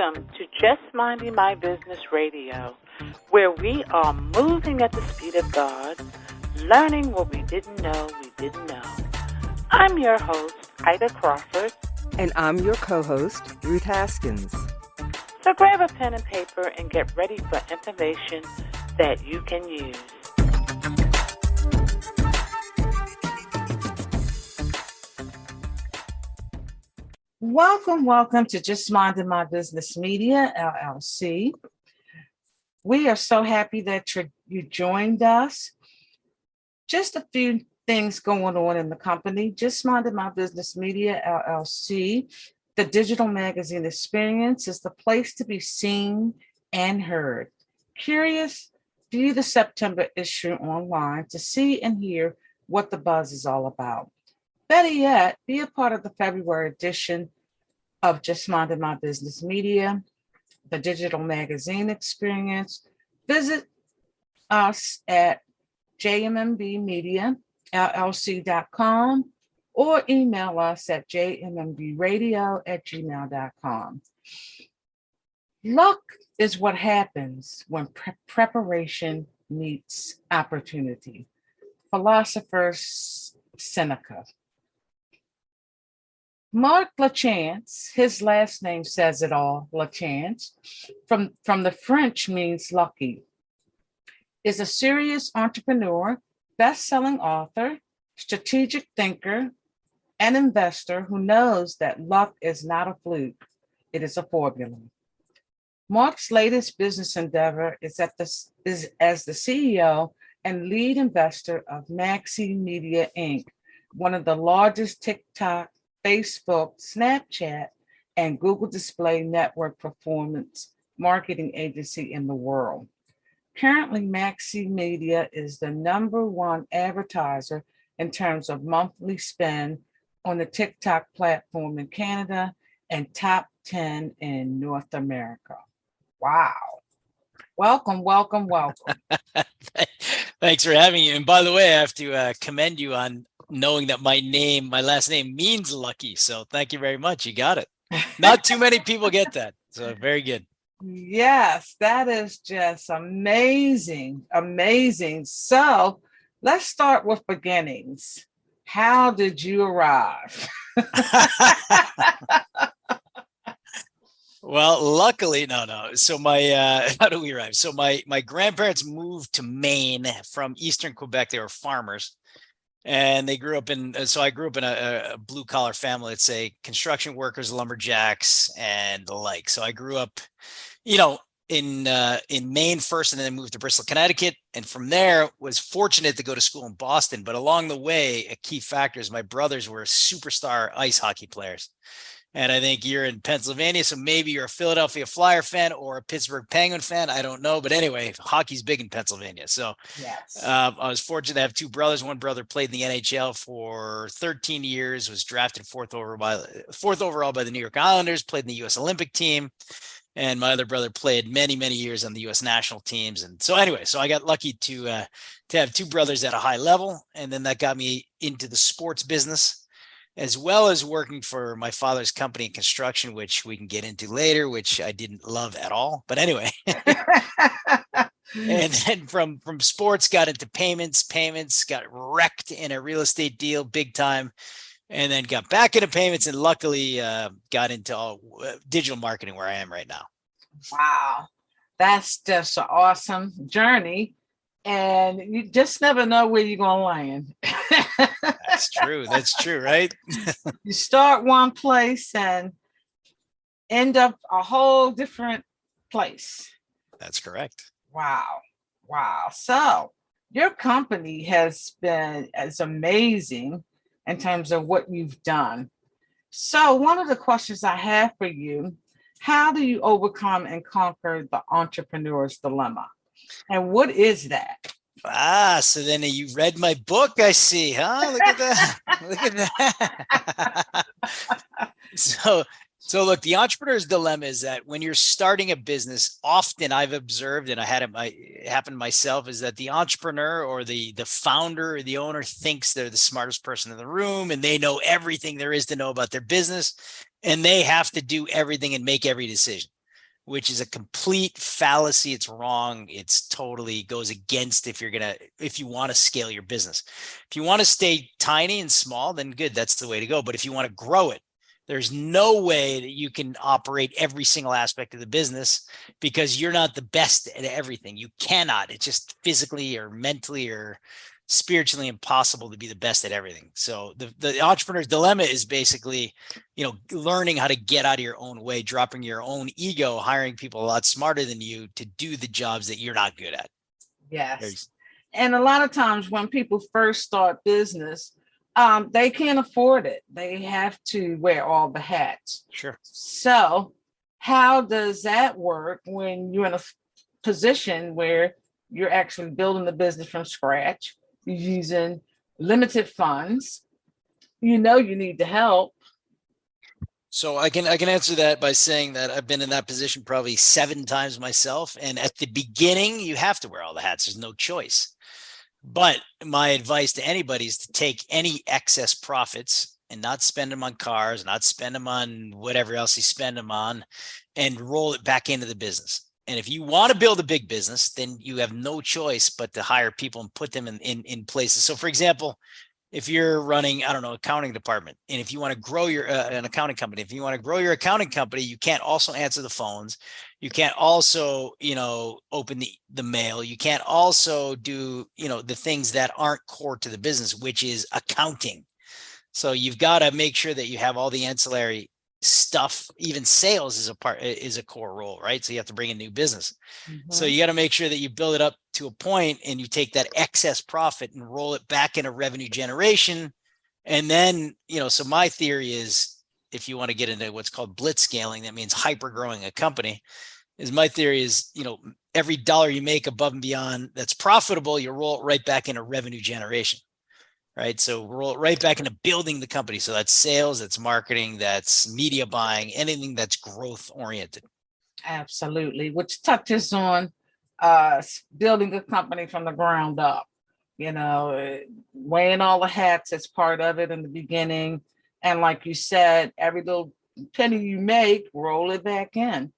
Welcome to Just Minding My Business Radio, where we are moving at the speed of God, learning what we didn't know we didn't know. I'm your host, Ida Crawford. And I'm your co-host, Ruth Haskins. So grab a pen and paper and get ready for information that you can use. Welcome to Just Minding My Business Media, LLC. We are so happy that you joined us. Just a few things going on in the company. Just Minding My Business Media, LLC. The digital magazine experience is the place to be seen and heard. Curious? View the September issue online to see and hear what the buzz is all about. Better yet, be a part of the February edition of Just Minding My Business Media, the digital magazine experience. Visit us at JMMBmediaLLC.com or email us at jmmbradio@gmail.com. Luck is what happens when preparation meets opportunity. Philosopher Seneca. Mark LaChance, his last name says it all, LaChance, from the French means lucky, is a serious entrepreneur, best-selling author, strategic thinker, and investor who knows that luck is not a fluke, it is a formula. Mark's latest business endeavor is as the CEO and lead investor of Maxi Media, Inc., one of the largest TikTok, Facebook, Snapchat, and Google Display Network performance marketing agency in the world. Currently, Maxi Media is the #1 advertiser in terms of monthly spend on the TikTok platform in Canada and top 10 in North America. Wow. Welcome. Thanks for having me. And by the way, I have to commend you on knowing that my last name means lucky. So thank you very much. You got it. Not too many people get that. So very good. Yes, that is just amazing. So let's start with beginnings. How did you arrive? Well, luckily, no. So how do we arrive? So my grandparents moved to Maine from Eastern Quebec. They were farmers. And they grew up so I grew up in a blue collar family, let's say construction workers, lumberjacks, and the like. So I grew up, in Maine first, and then moved to Bristol, Connecticut. And from there was fortunate to go to school in Boston. But along the way, a key factor is my brothers were superstar ice hockey players. And I think you're in Pennsylvania, so maybe you're a Philadelphia Flyer fan or a Pittsburgh Penguin fan. I don't know. But anyway, hockey's big in Pennsylvania. So yes. I was fortunate to have two brothers. One brother played in the NHL for 13 years, was drafted fourth overall by the New York Islanders, played in the U.S. Olympic team. And my other brother played many, many years on the U.S. national teams. And so anyway, so I got lucky to have two brothers at a high level. And then that got me into the sports business, as well as working for my father's company in construction, which we can get into later, which I didn't love at all. But anyway, and then from sports, got into payments, got wrecked in a real estate deal big time, and then got back into payments and luckily got into digital marketing where I am right now. Wow. That's just an awesome journey. And you just never know where you're going to land. That's true, right? You start one place and end up a whole different place. That's correct. Wow. So your company has been as amazing in terms of what you've done. So one of the questions I have for you, how do you overcome and conquer the entrepreneur's dilemma? And what is that? So then you read my book, I see, huh? Look at that. So look, the entrepreneur's dilemma is that when you're starting a business, often I've observed, and I had it happen myself, is that the entrepreneur or the founder or the owner thinks they're the smartest person in the room and they know everything there is to know about their business, and they have to do everything and make every decision. which is a complete fallacy. It's wrong. It's totally goes against if you want to scale your business. If you want to stay tiny and small, then good, that's the way to go. But if you want to grow it, there's no way that you can operate every single aspect of the business because you're not the best at everything. You cannot. It's just physically or mentally or spiritually impossible to be the best at everything. So the entrepreneur's dilemma is basically, learning how to get out of your own way, dropping your own ego, hiring people a lot smarter than you to do the jobs that you're not good at. Yes. And a lot of times when people first start business, they can't afford it. They have to wear all the hats. Sure. So how does that work when you're in a position where you're actually building the business from scratch, using limited funds? You need the help. So I can answer that by saying that I've been in that position probably 7 times myself. And at the beginning, you have to wear all the hats. There's no choice. But my advice to anybody is to take any excess profits and not spend them on cars, not spend them on whatever else you spend them on, and roll it back into the business. And if you want to build a big business, then you have no choice but to hire people and put them in places. So for example, if you're running, accounting department, and if you want to grow your an accounting company, if you want to grow your accounting company, you can't also answer the phones. You can't also, open the mail. You can't also do, the things that aren't core to the business, which is accounting. So you've got to make sure that you have all the ancillary stuff. Even sales is a core role, right? So you have to bring in new business. Mm-hmm. So you got to make sure that you build it up to a point and you take that excess profit and roll it back into revenue generation. And then, so my theory is, if you want to get into what's called blitz scaling, that means hyper growing a company, my theory is, every dollar you make above and beyond that's profitable, you roll it right back into revenue generation. Right. So roll it right back into building the company. So that's sales, that's marketing, that's media buying, anything that's growth oriented. Absolutely. Which touches on building a company from the ground up, weighing all the hats as part of it in the beginning. And like you said, every little penny you make, roll it back in.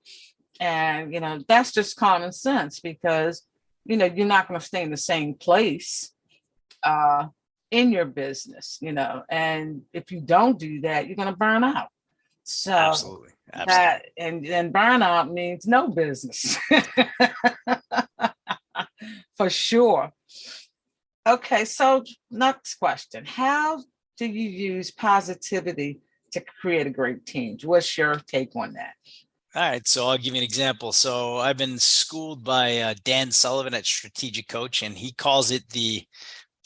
And, that's just common sense because, you're not going to stay in the same place in your business, and if you don't do that, you're going to burn out. So absolutely. That and burnout means no business. For sure. Okay, so next question. How do you use positivity to create a great team? What's your take on that? All right, so I'll give you an example. So I've been schooled by Dan Sullivan at Strategic Coach, and he calls it the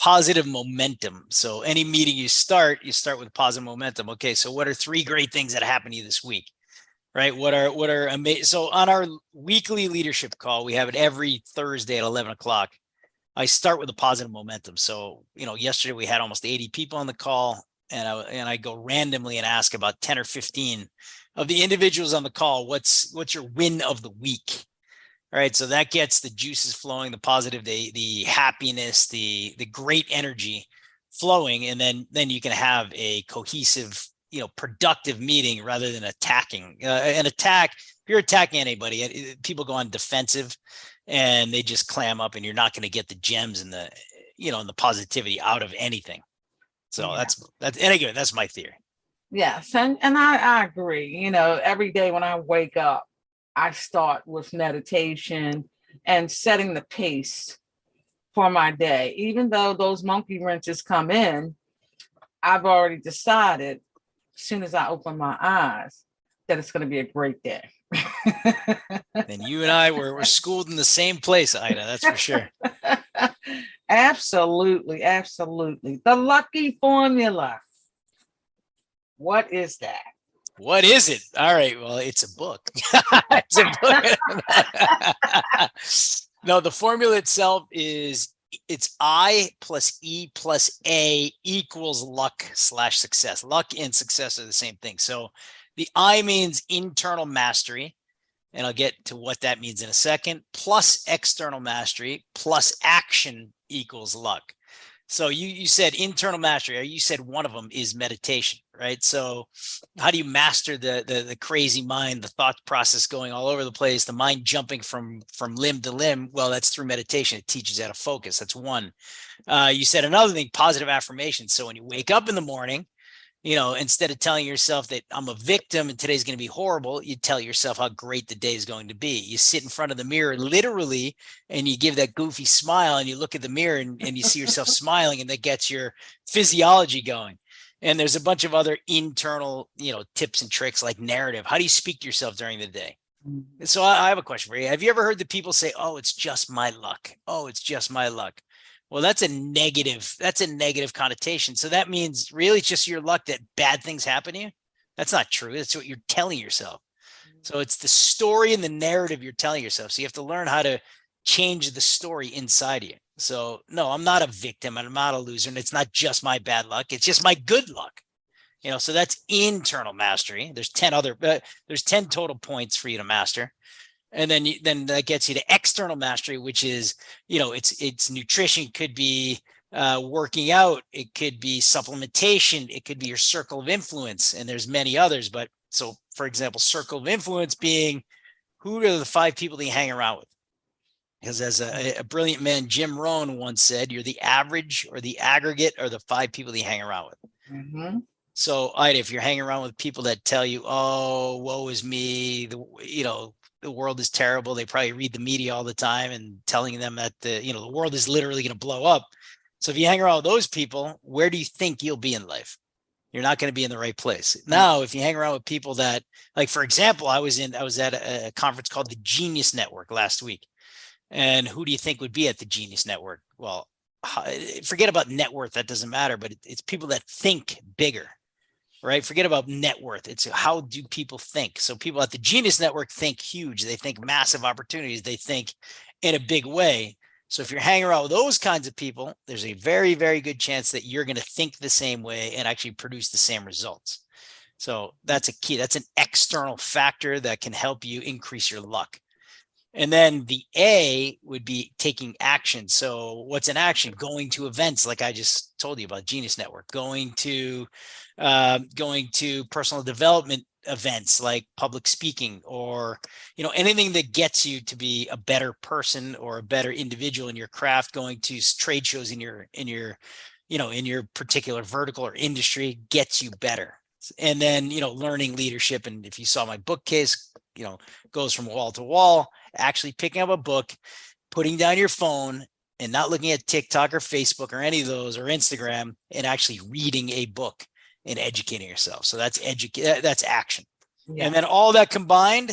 positive momentum. So any meeting you start with positive momentum. Okay, so what are 3 great things that happened to you this week? Right? What are amazing? So on our weekly leadership call, we have it every Thursday at 11 o'clock. I start with a positive momentum. So, yesterday we had almost 80 people on the call, and I go randomly and ask about 10 or 15 of the individuals on the call, what's your win of the week? All right. So that gets the juices flowing, the positive, the happiness, the great energy flowing. And then you can have a cohesive, productive meeting rather than attacking. An attack, if you're attacking anybody, people go on defensive and they just clam up, and you're not going to get the gems and the positivity out of anything. So that's and again, that's my theory. Yes. And I agree. Every day when I wake up, I start with meditation and setting the pace for my day. Even though those monkey wrenches come in, I've already decided as soon as I open my eyes that it's going to be a great day. And you and I were schooled in the same place, Ida, that's for sure. Absolutely. Absolutely. The lucky formula. What is that? What is it? All right. Well, it's a book. It's a book. No, the formula itself it's I plus E plus A equals luck/success. Luck and success are the same thing. So the I means internal mastery, and I'll get to what that means in a second, plus external mastery plus action equals luck. So you said internal mastery, or you said one of them is meditation. right? So how do you master the crazy mind, the thought process going all over the place, the mind jumping from limb to limb? Well, that's through meditation. It teaches you how to focus. That's one. You said another thing, positive affirmations. So when you wake up in the morning, instead of telling yourself that I'm a victim and today's going to be horrible, you tell yourself how great the day is going to be. You sit in front of the mirror literally, and you give that goofy smile, and you look at the mirror and you see yourself smiling, and that gets your physiology going. And there's a bunch of other internal, tips and tricks like narrative. How do you speak to yourself during the day? So I have a question for you. Have you ever heard the people say, "Oh, it's just my luck. Oh, it's just my luck"? Well, that's a negative connotation. So that means really it's just your luck that bad things happen to you. That's not true. That's what you're telling yourself. So it's the story and the narrative you're telling yourself. So you have to learn how to change the story inside of you. So no, I'm not a victim and I'm not a loser. And it's not just my bad luck. It's just my good luck. So that's internal mastery. There's 10 total points for you to master. And then that gets you to external mastery, which is, it's nutrition. Could be working out. It could be supplementation. It could be your circle of influence. And there's many others. But so, for example, circle of influence being, who are the 5 people that you hang around with? Because as a brilliant man, Jim Rohn once said, you're the average or the aggregate or the 5 people that you hang around with. Mm-hmm. So if you're hanging around with people that tell you, oh, woe is me, the world is terrible. They probably read the media all the time and telling them that the world is literally going to blow up. So if you hang around with those people, where do you think you'll be in life? You're not going to be in the right place. Now, if you hang around with people that, like, for example, I was at a conference called the Genius Network last week. And who do you think would be at the Genius Network? Well, forget about net worth. That doesn't matter, but it's people that think bigger. Right? Forget about net worth. It's how do people think? So people at the Genius Network think huge. They think massive opportunities. They think in a big way. So if you're hanging around with those kinds of people, there's a very, very good chance that you're going to think the same way and actually produce the same results. So that's a key. That's an external factor that can help you increase your luck. And then the A would be taking action. So what's an action? Going to events like I just told you about, Genius Network, going to personal development events like public speaking, or anything that gets you to be a better person or a better individual in your craft. Going to trade shows in your particular vertical or industry gets you better. And then learning leadership. And if you saw my bookcase, goes from wall to wall. Actually picking up a book, putting down your phone and not looking at TikTok or Facebook or any of those or Instagram, and actually reading a book and educating yourself. So that's action. Yeah. And then all that combined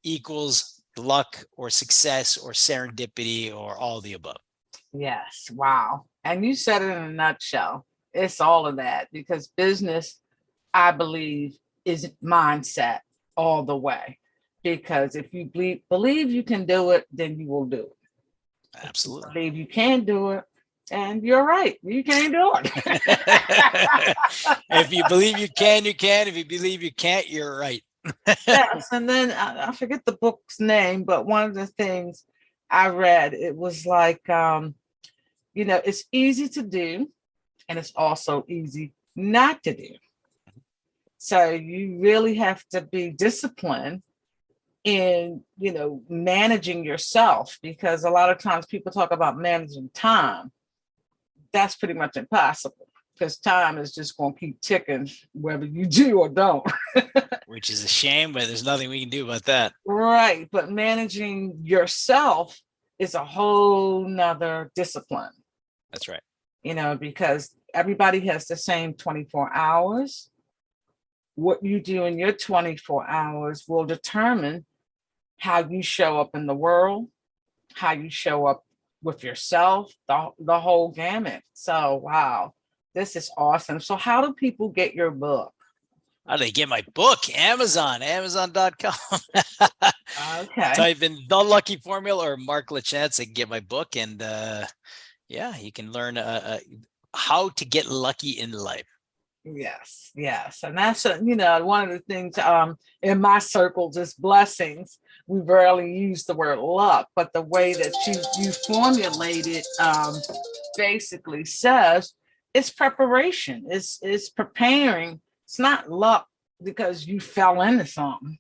equals luck or success or serendipity or all the above. Yes. Wow. And you said it in a nutshell. It's all of that, because business, I believe, is mindset all the way. Because if you believe you can do it, then you will do it. Absolutely. If you believe you can do it, and you're right, you can't do it. If you believe you can, you can. If you believe you can't, you're right. Yes, and then I forget the book's name, but one of the things I read, it was like, it's easy to do, and it's also easy not to do. So you really have to be disciplined in, managing yourself, because a lot of times people talk about managing time. That's pretty much impossible, because time is just going to keep ticking whether you do or don't. Which is a shame, but there's nothing we can do about that. Right. But managing yourself is a whole nother discipline. That's right. Because everybody has the same 24 hours. What you do in your 24 hours will determine how you show up in the world, how you show up with yourself, the whole gamut. So, wow, this is awesome. So how do people get your book? How do they get my book? Amazon.com. Okay. Type in The Lucky Formula or Mark LaChance and get my book. And you can learn how to get lucky in life. Yes. And that's, one of the things in my circles is blessings. We rarely use the word luck, but the way that you formulate it basically says it's preparation. It's preparing It's not luck because you fell into something.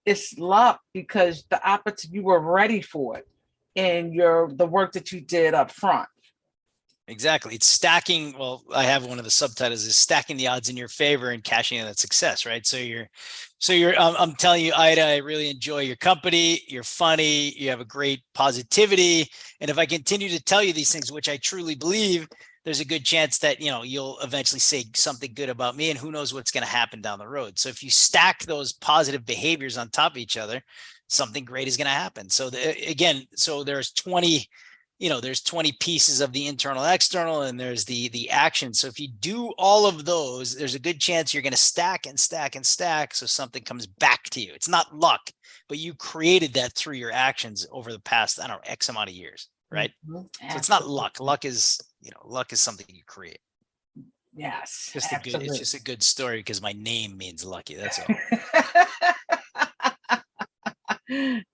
It's luck because the opportunity, you were ready for it, and the work that you did up front. Exactly. It's stacking. Well, I have one of the subtitles is stacking the odds in your favor and cashing in that success, right? I'm telling you, Ida, I really enjoy your company. You're funny. You have a great positivity. And if I continue to tell you these things, which I truly believe, there's a good chance that, you'll eventually say something good about me, and who knows what's going to happen down the road. So if you stack those positive behaviors on top of each other, something great is going to happen. So there's 20 pieces of the internal external, and there's the action. So if you do all of those, there's a good chance you're going to stack and stack and stack, so something comes back to you. It's not luck, but you created that through your actions over the past, I don't know, X amount of years, right? So it's not luck. Luck is something you create. Yes, It's just a good story because my name means lucky. That's all.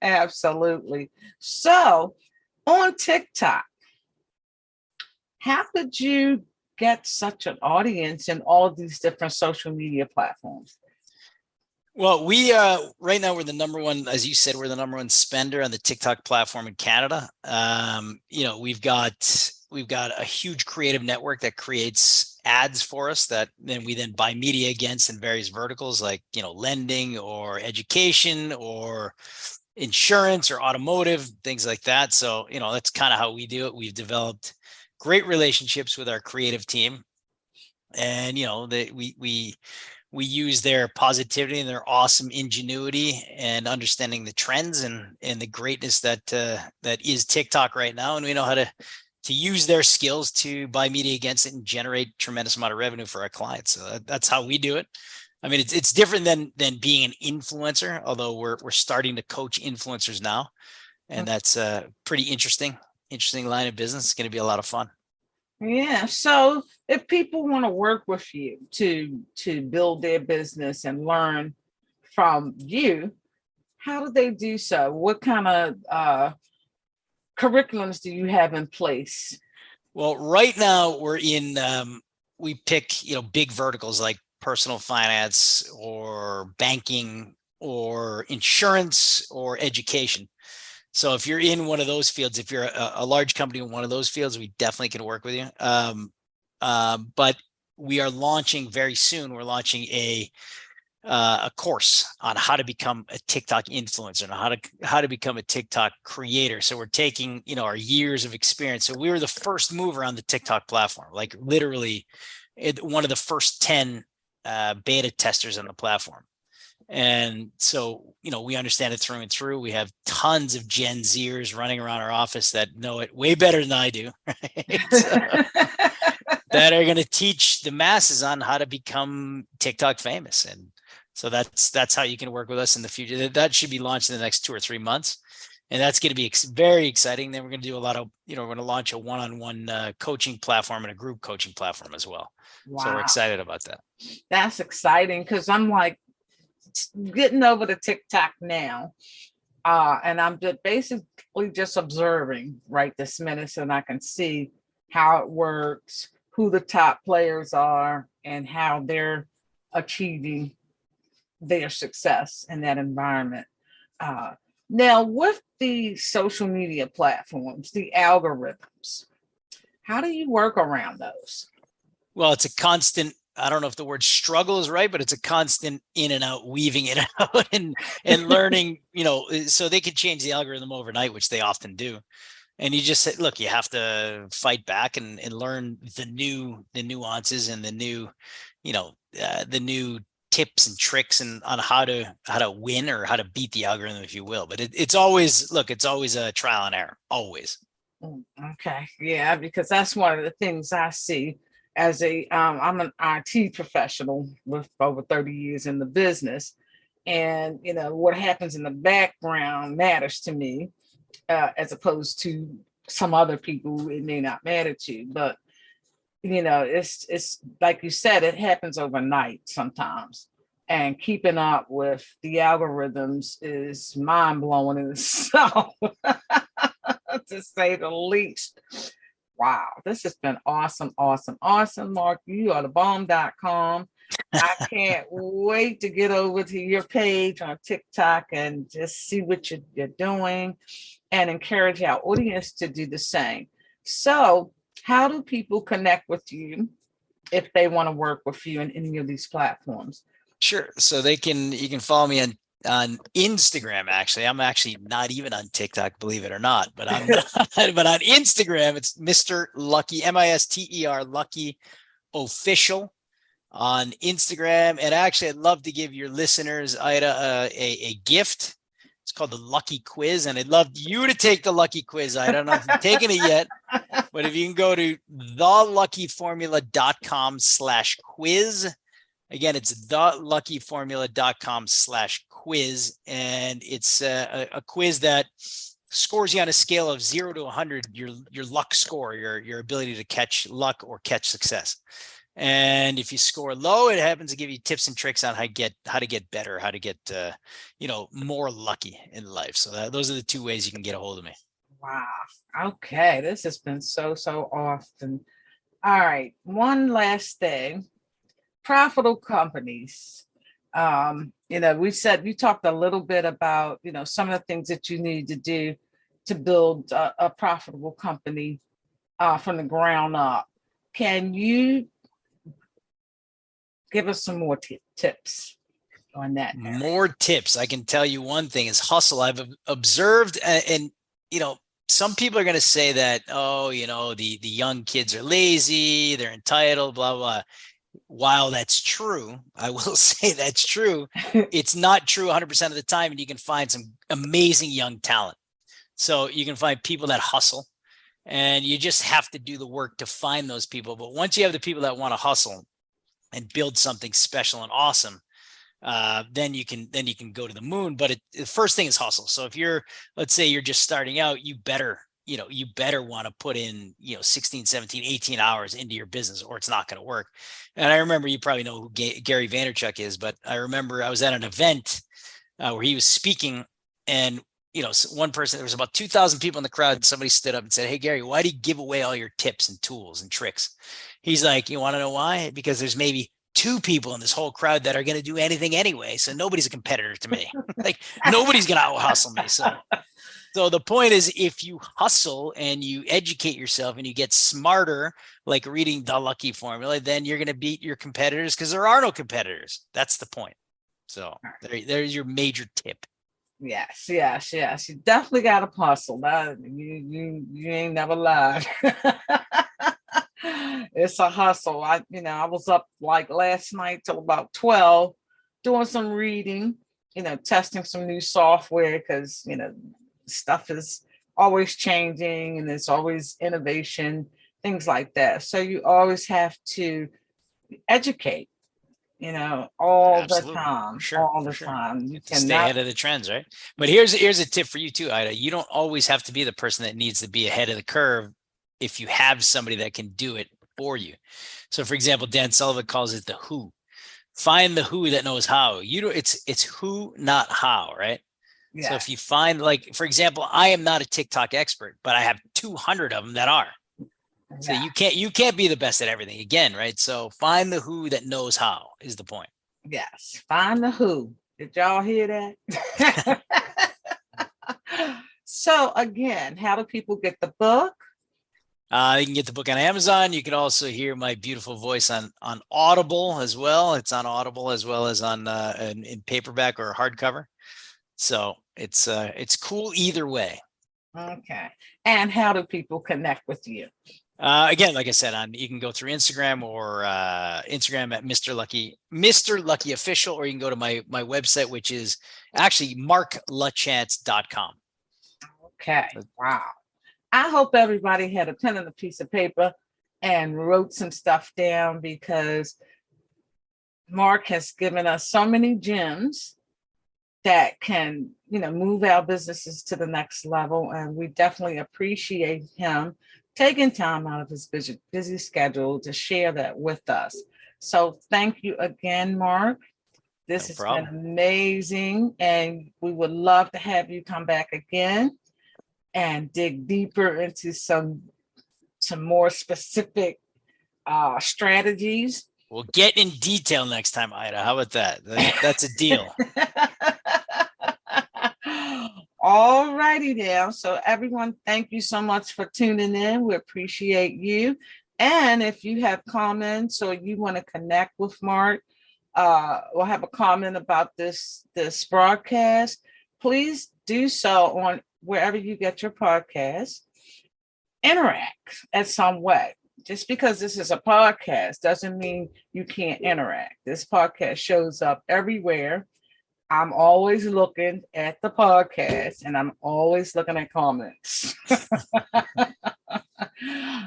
Absolutely. So on TikTok, how did you get such an audience in all of these different social media platforms? Well, we right now we're the number one, as you said, we're the number one spender on the TikTok platform in Canada. We've got a huge creative network that creates ads for us that then we buy media against in various verticals like, lending or education or insurance or automotive, things like that. So, that's kind of how we do it. We've developed great relationships with our creative team, and, we use their positivity and their awesome ingenuity and understanding the trends and the greatness that is TikTok right now. And we know how to use their skills to buy media against it and generate tremendous amount of revenue for our clients. So that's how we do it. I mean, it's different than being an influencer, although we're starting to coach influencers now, and that's a pretty interesting line of business. It's going to be a lot of fun. Yeah. So if people want to work with you to build their business and learn from you, how do they do so? What kind of curriculums do you have in place? Well, right now we're in, we pick, big verticals like personal finance or banking or insurance or education. So if you're in one of those fields, if you're a large company in one of those fields, we definitely can work with you. But we are launching very soon. We're launching a course on how to become a TikTok influencer and how to become a TikTok creator. So we're taking, our years of experience. So we were the first mover on the TikTok platform, like literally one of the first 10 beta testers on the platform. And so, we understand it through and through. We have tons of Gen Zers running around our office that know it way better than I do, right? That are going to teach the masses on how to become TikTok famous. And so that's how you can work with us in the future. That should be launched in the next 2 or 3 months. And that's going to be very exciting. Then we're going to do a lot of, we're going to launch a one-on-one coaching platform and a group coaching platform as well. Wow. So we're excited about that. That's exciting because I'm like getting over to TikTok now. And I'm just basically just observing right this minute so I can see how it works, who the top players are, and how they're achieving their success in that environment. Now, with the social media platforms, the algorithms, how do you work around those? Well, it's a constant, I don't know if the word struggle is right, but it's a constant in and out, weaving it out and learning, so they could change the algorithm overnight, which they often do. And you just say, look, you have to fight back and learn the nuances and the new tips and tricks and on how to win or how to beat the algorithm, if you will. But it's always a trial and error, always. Okay. Yeah, because that's one of the things I see as I'm an IT professional with over 30 years in the business. And, what happens in the background matters to me, as opposed to some other people, it may not matter to. But, it's like you said, it happens overnight sometimes. And keeping up with the algorithms is mind blowing in itself, to say the least. Wow, this has been awesome, Mark. You are the bomb.com. I can't wait to get over to your page on TikTok and just see what you're doing and encourage our audience to do the same. So, how do people connect with you if they want to work with you in any of these platforms? Sure. So you can follow me on Instagram. Actually, I'm actually not even on TikTok, believe it or not, but I'm not, but on Instagram, it's Mr. Lucky, Mister Lucky Official on Instagram. And actually, I'd love to give your listeners, Ida, a gift. It's called the Lucky Quiz, and I'd love you to take the Lucky Quiz. I don't know if you've taken it yet, but if you can go to theluckyformula.com/quiz. Again, it's theluckyformula.com/quiz, and it's a quiz that scores you on a scale of 0 to 100, your luck score, your ability to catch luck or catch success. And if you score low, it happens to give you tips and tricks on how to get better, how to get more lucky in life. So those are the two ways you can get a hold of me. Wow. Okay. This has been so often. All right. One last thing. Profitable companies. We talked a little bit about, some of the things that you need to do to build a profitable company from the ground up. Can you give us some more tips on that? More tips. I can tell you one thing is hustle. I've observed, and some people are going to say that, the young kids are lazy, they're entitled, blah, blah. While that's true, I will say that's true. It's not true 100% of the time, and you can find some amazing young talent. So you can find people that hustle, and you just have to do the work to find those people. But once you have the people that want to hustle and build something special and awesome, then you can go to the moon. But the first thing is hustle. So if let's say you're just starting out, you better want to put in, 16, 17, 18 hours into your business, or it's not going to work. And I remember, you probably know who Gary Vaynerchuk is, but I remember I was at an event where he was speaking, and, one person, there was about 2,000 people in the crowd, and somebody stood up and said, "Hey, Gary, why do you give away all your tips and tools and tricks?" He's like, "You want to know why? Because there's maybe 2 people in this whole crowd that are going to do anything anyway. So nobody's a competitor to me. Like, nobody's going to out hustle me." So the point is, if you hustle and you educate yourself and you get smarter, like reading The Lucky Formula, then you're going to beat your competitors, because there are no competitors. That's the point. So there's your major tip. Yes. You definitely got to hustle. You ain't never lied. It's a hustle. I was up like last night till about 12, doing some reading, testing some new software, because, stuff is always changing and there's always innovation, things like that. So you always have to educate, all Absolutely. the time, Sure, all the sure. time. You cannot stay ahead of the trends, right? But here's a tip for you too, Ida. You don't always have to be the person that needs to be ahead of the curve if you have somebody that can do it for you. So, for example, Dan Sullivan calls it the who. Find the who that knows how. It's who, not how, right? Yeah. So if you find, like, for example, I am not a TikTok expert, but I have 200 of them that are. So you can't be the best at everything again, right? So find the who that knows how is the point. Yes, find the who. Did y'all hear that? So again, how do people get the book? You can get the book on Amazon. You can also hear my beautiful voice on Audible as well. It's on Audible as well as on in paperback or hardcover. So it's cool either way. Okay. And how do people connect with you? Again, like I said, you can go through Instagram or Instagram at Mr. Lucky Official, or you can go to my website, which is actually marklachance.com. Okay. Wow. I hope everybody had a pen and a piece of paper and wrote some stuff down, because Mark has given us so many gems that can, move our businesses to the next level. And we definitely appreciate him taking time out of his busy schedule to share that with us. So thank you again, Mark. This has been amazing. And we would love to have you come back again and dig deeper into some more specific strategies We'll get in detail next time, Ida. How about that? That's a deal. All righty now. So everyone, thank you so much for tuning in. We appreciate you. And if you have comments or you want to connect with Mark, or have a comment about this broadcast, please do so on wherever you get your podcast. Interact in some way. Just because this is a podcast doesn't mean you can't interact. This podcast shows up everywhere. I'm always looking at the podcast and I'm always looking at comments.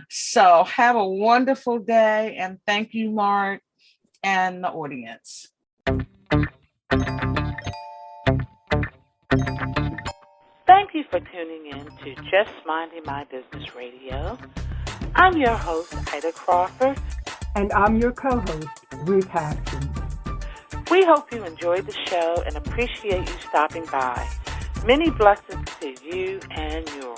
So have a wonderful day, and thank you, Mark, and the audience. Thank you for tuning in to Just Minding My Business Radio. I'm your host, Ida Crawford. And I'm your co-host, Ruth Haskins. We hope you enjoyed the show and appreciate you stopping by. Many blessings to you and yours.